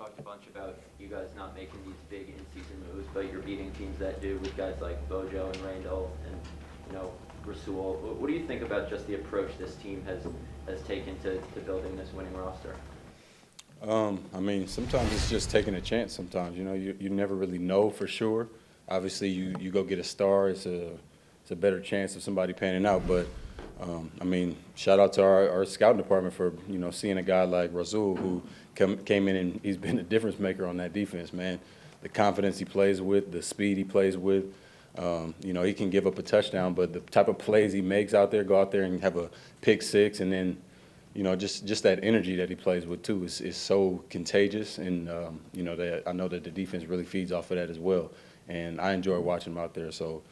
talked a bunch about you guys not making these big in-season moves, but you're beating teams that do with guys like Bojo and Randall and, Rasul. What do you think about just the approach this team has taken to building this winning roster? I mean, sometimes it's just taking a chance. Sometimes, you never really know for sure. Obviously, you go get a star, it's a better chance of somebody panning out. But I mean, shout out to our scouting department for seeing a guy like Rasul who came in and he's been a difference maker on that defense, man. The confidence he plays with, the speed he plays with. He can give up a touchdown, but the type of plays he makes out there, go out there and have a pick six, and then just that energy that he plays with too is so contagious, and I know that the defense really feeds off of that as well, and I enjoy watching him out there. So,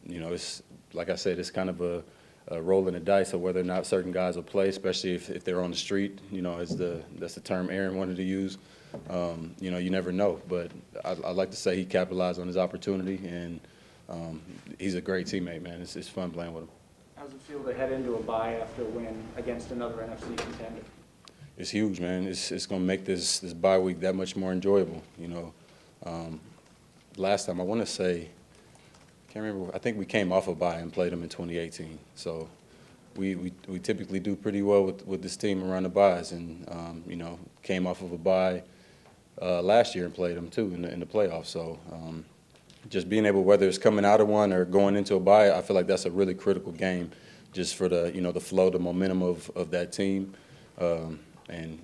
it's like I said, it's kind of a roll in the dice of whether or not certain guys will play, especially if they're on the street. That's the term Aaron wanted to use. You never know, but I like to say he capitalized on his opportunity, and he's a great teammate, man. It's fun playing with him. How does it feel to head into a bye after a win against another NFC contender? It's huge, man. It's going to make this bye week that much more enjoyable. Last time I want to say, can't remember. I think we came off a bye and played them in 2018. So we typically do pretty well with this team around the byes, and came off of a bye last year and played them too in the playoffs. So just being able, whether it's coming out of one or going into a bye, I feel like that's a really critical game, just for the the flow, the momentum of that team, and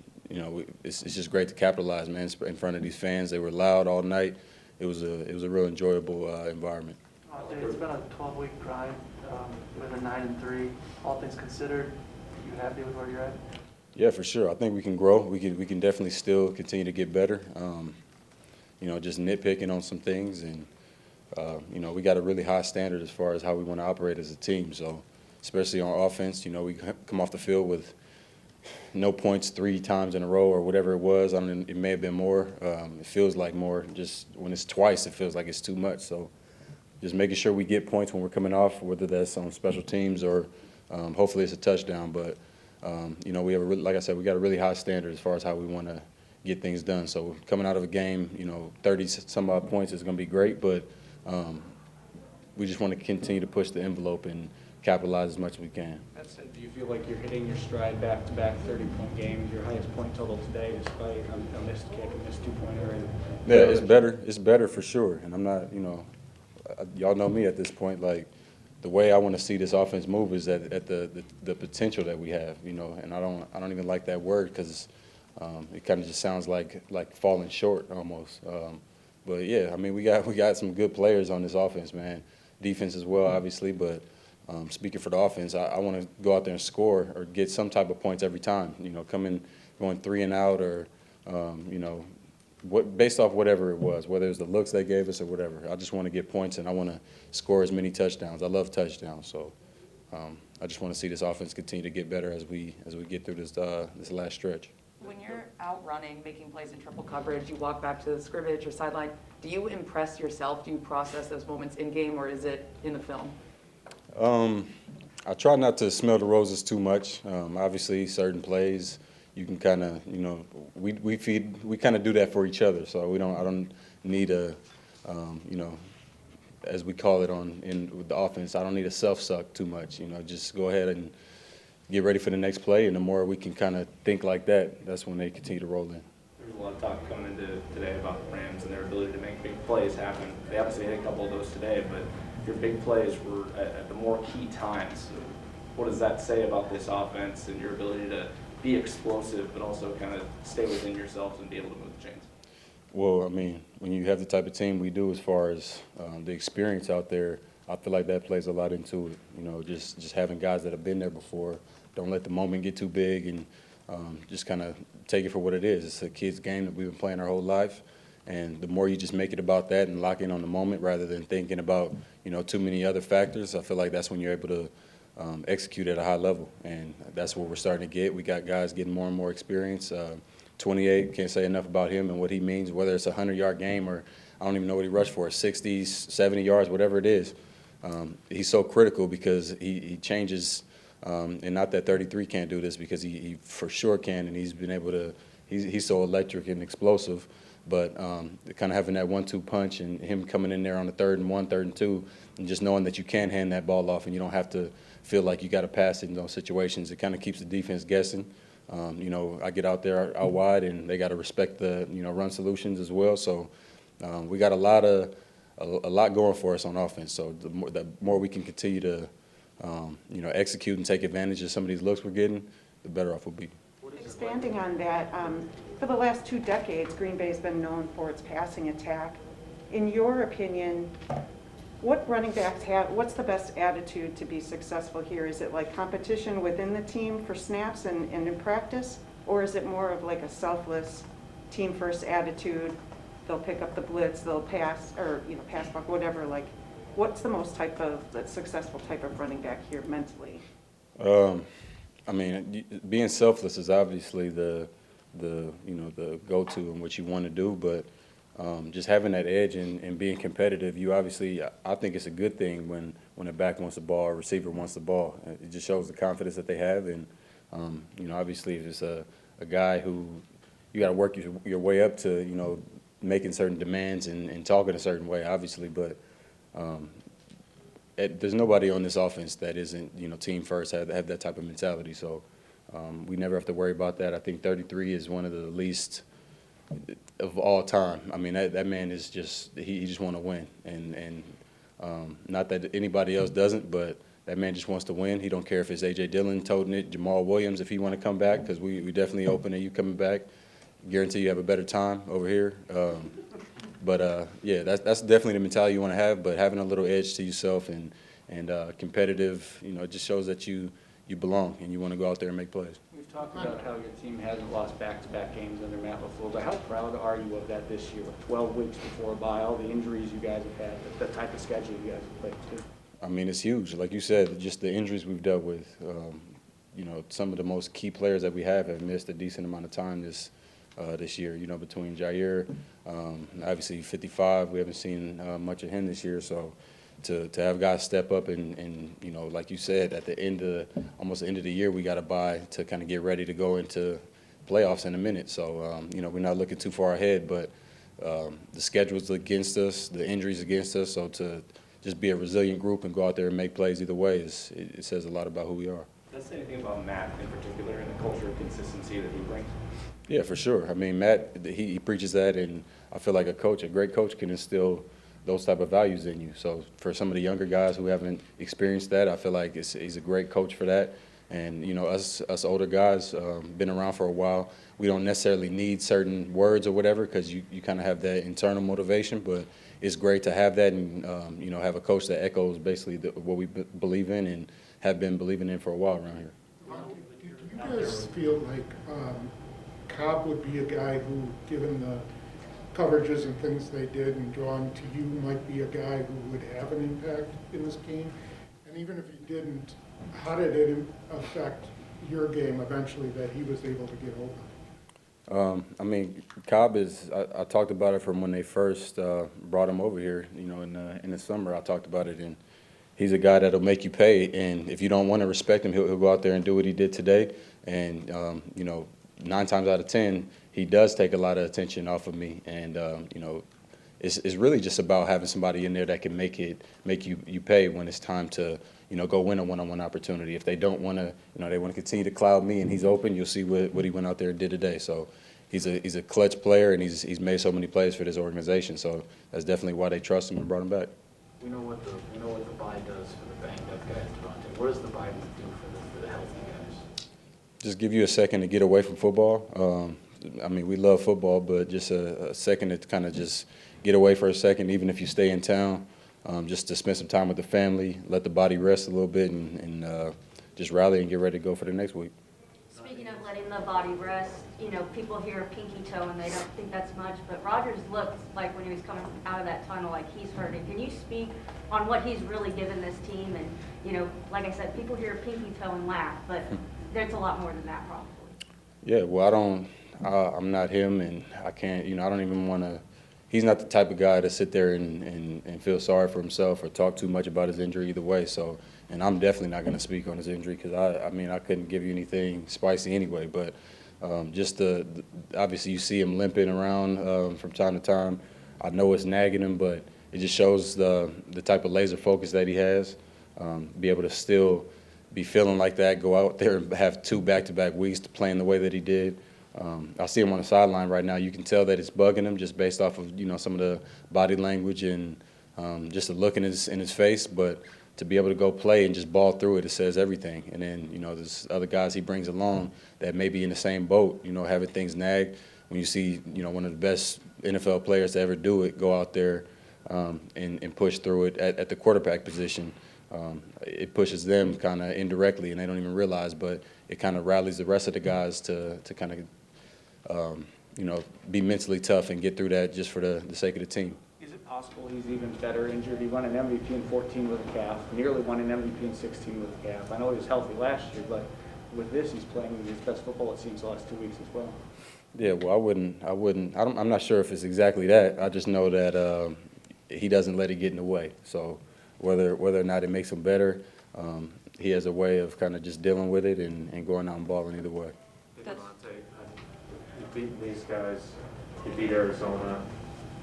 it's just great to capitalize, man, in front of these fans. They were loud all night. It was a real enjoyable environment. It's been a 12-week drive with a 9-3. All things considered, you happy with where you're at? Yeah, for sure. I think we can grow. We can definitely still continue to get better. Just nitpicking on some things, and we got a really high standard as far as how we want to operate as a team. So, especially on offense, we come off the field with no points 3 times in a row or whatever it was. I mean, it may have been more. It feels like more. Just when it's twice, it feels like it's too much. So, just making sure we get points when we're coming off, whether that's on special teams or hopefully it's a touchdown. But we have like I said, we got a really high standard as far as how we want to get things done. So coming out of a game, 30 some odd points is going to be great, but we just want to continue to push the envelope and capitalize as much as we can. That said, do you feel like you're hitting your stride back-to-back 30-point games, your highest point total today, despite a missed kick, a missed two-pointer? Yeah, it's better. It's better for sure. And I'm not, y'all know me at this point. Like, the way I want to see this offense move is at the potential that we have, and I don't even like that word because it kind of just sounds like falling short almost. But yeah, I mean, we got some good players on this offense, man. Defense as well, obviously, but speaking for the offense, I want to go out there and score or get some type of points every time. Going 3 and out, or based off whatever it was, whether it was the looks they gave us or whatever. I just want to get points, and I want to score as many touchdowns. I love touchdowns, so I just want to see this offense continue to get better as we get through this last stretch. When you're out running, making plays in triple coverage, you walk back to the scrimmage or sideline, do you impress yourself? Do you process those moments in-game, or is it in the film? I try not to smell the roses too much. Obviously, certain plays, you can kind of, we kind of do that for each other. So I don't need a, as we call it with the offense, I don't need a self-suck too much. Just go ahead and get ready for the next play, and the more we can kind of think like that, that's when they continue to roll in. There's a lot of talk coming into today about the Rams and their ability to make big plays happen. They obviously hit a couple of those today, but your big plays were at the more key times. What does that say about this offense and your ability to be explosive, but also kind of stay within yourselves and be able to move the chains? Well, I mean, when you have the type of team we do as far as the experience out there, I feel like that plays a lot into it. Just having guys that have been there before. Don't let the moment get too big, and just kind of take it for what it is. It's a kid's game that we've been playing our whole life, and the more you just make it about that and lock in on the moment rather than thinking about too many other factors, I feel like that's when you're able to execute at a high level, and that's what we're starting to get. We got guys getting more and more experience. 28, can't say enough about him and what he means, whether it's a 100-yard game or I don't even know what he rushed for, 60, 70 yards, whatever it is. He's so critical because he changes, and not that 33 can't do this, because he for sure can, and he's been able to he's so electric and explosive. But kind of having that 1-2 punch and him coming in there on the 3rd and 1, 3rd and 2, and just knowing that you can hand that ball off and you don't have to feel like you got to pass it in those situations, it kind of keeps the defense guessing. I get out there out wide, and they got to respect the run solutions as well. So we got a lot going for us on offense. So the more we can continue to execute and take advantage of some of these looks we're getting, the better off we'll be. Expanding on that, for the last 2 decades, Green Bay's been known for its passing attack. In your opinion, what running backs have, what's the best attitude to be successful here? Is it like competition within the team for snaps and in practice? Or is it more of like a selfless team-first attitude? They'll pick up the blitz, they'll pass, or pass block, whatever. Like, what's the most successful type of running back here mentally? Being selfless is obviously the go-to and what you want to do, but just having that edge and being competitive, I think it's a good thing when a back wants the ball or a receiver wants the ball. It just shows the confidence that they have, and obviously if it's a guy who you got to work your way up to, making certain demands and talking a certain way, obviously, but there's nobody on this offense that isn't, team first, have that type of mentality. So we never have to worry about that. I think 33 is one of the least of all time. I mean, that man is he just want to win, and not that anybody else doesn't, but that man just wants to win. He don't care if it's A.J. Dillon toting it, Jamal Williams if he want to come back, because we definitely open and you coming back. Guarantee you have a better time over here. Yeah, that's definitely the mentality you want to have, but having a little edge to yourself and competitive, it just shows that you belong and you want to go out there and make plays. We've talked about how your team hasn't lost back-to-back games under Matt LaFleur, but how proud are you of that this year with 12 weeks before a bye, all the injuries you guys have had, the type of schedule you guys have played too? I mean, it's huge. Like you said, just the injuries we've dealt with, some of the most key players that we have missed a decent amount of time this year, between Jair, obviously 55, we haven't seen much of him this year. So to have guys step up and like you said, at the almost the end of the year, we got to bye to kind of get ready to go into playoffs in a minute. So, we're not looking too far ahead, but the schedule's against us, the injuries against us. So to just be a resilient group and go out there and make plays either way, it says a lot about who we are. Does that say anything about Matt in particular and the culture of consistency that he brings? Yeah, for sure. I mean, Matt, he preaches that, and I feel like a great coach can instill those type of values in you. So for some of the younger guys who haven't experienced that, I feel like he's a great coach for that. And, us older guys, been around for a while, we don't necessarily need certain words or whatever because you kind of have that internal motivation, but it's great to have that and, have a coach that echoes basically what we believe in and have been believing in for a while around here. Do you guys feel like Cobb would be a guy who, given the coverages and things they did and drawn to you, might be a guy who would have an impact in this game? And even if he didn't, how did it affect your game eventually that he was able to get over? Cobb is, I talked about it from when they first brought him over here, in the summer. I talked about it, and he's a guy that'll make you pay. And if you don't want to respect him, he'll go out there and do what he did today. And, 9 times out of 10, he does take a lot of attention off of me. And, it's really just about having somebody in there that can make you pay when it's time to, go win a one-on-one opportunity. If they don't want to, they want to continue to cloud me and he's open, you'll see what he went out there and did today. So he's a clutch player, and he's made so many plays for this organization. So that's definitely why they trust him and brought him back. We know what the bye does for the banged up guys, Davante. What does the bye do for the healthy guys? Just give you a second to get away from football. We love football, but just a second to kind of just get away for a second, even if you stay in town, just to spend some time with the family, let the body rest a little bit, and just rally and get ready to go for the next week. Speaking of letting the body rest, people hear a pinky toe and they don't think that's much, but Rodgers looked like when he was coming out of that tunnel like he's hurting. Can you speak on what he's really given this team? And, like I said, people hear a pinky toe and laugh, but there's a lot more than that probably. Yeah, well, I'm not him, and I can't, I don't even want to. He's not the type of guy to sit there and feel sorry for himself or talk too much about his injury either way. So, and I'm definitely not going to speak on his injury because I couldn't give you anything spicy anyway. But Just obviously you see him limping around from time to time. I know it's nagging him, but it just shows the type of laser focus that he has. Be able to still be feeling like that, go out there and have 2 back-to-back weeks to playing the way that he did. I see him on the sideline right now. You can tell that it's bugging him just based off of some of the body language and just the look in his face. But to be able to go play and just ball through it says everything. And then there's other guys he brings along that may be in the same boat, having things nag. When you see one of the best NFL players to ever do it go out there and push through it at the quarterback position. It pushes them kind of indirectly, and they don't even realize, but it kind of rallies the rest of the guys to kind of, be mentally tough and get through that just for the sake of the team. Is it possible he's even better injured? He won an MVP in 14 with a calf, nearly won an MVP in 16 with a calf. I know he was healthy last year, but with this, he's playing his best football, it seems, the last 2 weeks as well. Yeah, well, I'm not sure if it's exactly that. I just know that he doesn't let it get in the way. So whether or not it makes him better, he has a way of kind of just dealing with it and going out and balling either way. Davante, you've beaten these guys, you beat Arizona.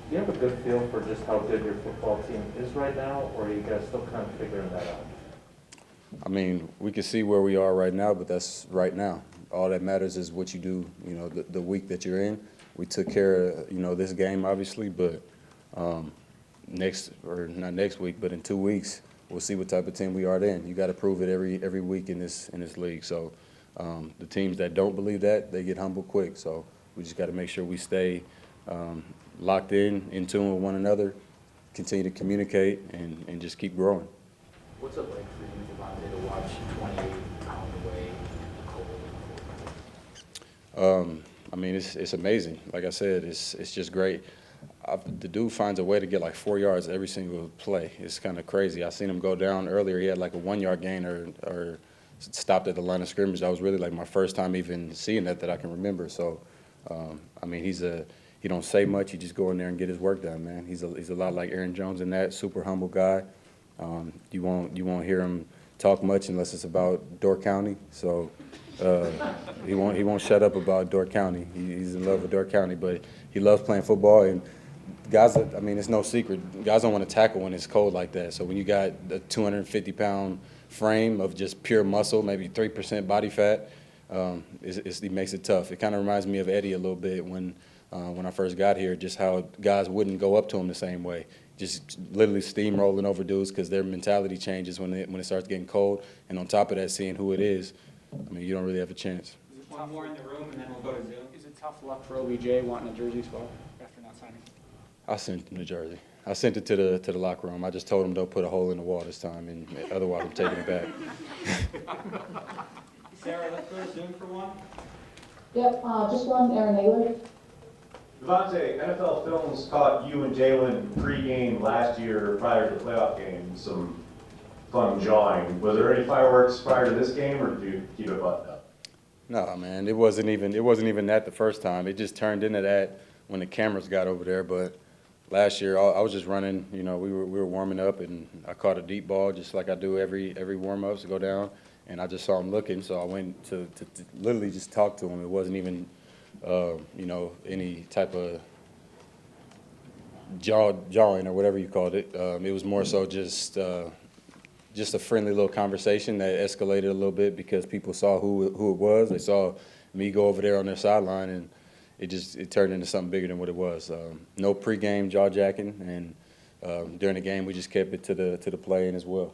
Do you have a good feel for just how good your football team is right now, or are you guys still kind of figuring that out? I mean, we can see where we are right now, but that's right now. All that matters is what you do, the week that you're in. We took care of, this game, obviously, but not next week, but in 2 weeks, we'll see what type of team we are then. You got to prove it every week in this league. So the teams that don't believe that, they get humbled quick. So we just got to make sure we stay locked in tune with one another, continue to communicate, and just keep growing. What's it like for you, Davante, to watch 28-pound away cold? I mean, it's amazing. Like I said, it's just great. The dude finds a way to get like 4 yards every single play. It's kind of crazy. I seen him go down earlier. He had like a 1 yard gain or stopped at the line of scrimmage. That was really like my first time even seeing that I can remember. So, I mean, he don't say much. He just go in there and get his work done, man. He's a lot like Aaron Jones in that, super humble guy. You won't hear him talk much unless it's about Door County. So he won't shut up about Door County. He's in love with Door County, but he loves playing football. And guys, I mean, it's no secret. Guys don't want to tackle when it's cold like that. So when you got a 250-pound frame of just pure muscle, maybe 3% body fat, it makes it tough. It kind of reminds me of Eddie a little bit when I first got here, just how guys wouldn't go up to him the same way. Just literally steamrolling over dudes because their mentality changes when it starts getting cold. And on top of that, seeing who it is, I mean, you don't really have a chance. One more in the room, and then we'll go to Zoom. Is it tough luck for OBJ wanting a jersey swap after not signing? I sent him the jersey. I sent it to the locker room. I just told him don't put a hole in the wall this time, and otherwise I'm taking it back. Sarah, let's go to Zoom for one. Yep, just one, Aaron Naylor. Davante, NFL Films caught you and Jalen pregame last year prior to the playoff game, some fun jawing. Was there any fireworks prior to this game, or did you keep it buttoned up? No, man, it wasn't even that the first time. It just turned into that when the cameras got over there. But last year, I was just running. We were warming up, and I caught a deep ball just like I do every warm ups to go down, and I just saw him looking, so I went to literally just talk to him. It wasn't even any type of jawing or whatever you called it. It was more so just a friendly little conversation that escalated a little bit because people saw who it was. They saw me go over there on their sideline, and it turned into something bigger than what it was. No pregame jaw jacking, and during the game we just kept it to the playing as well.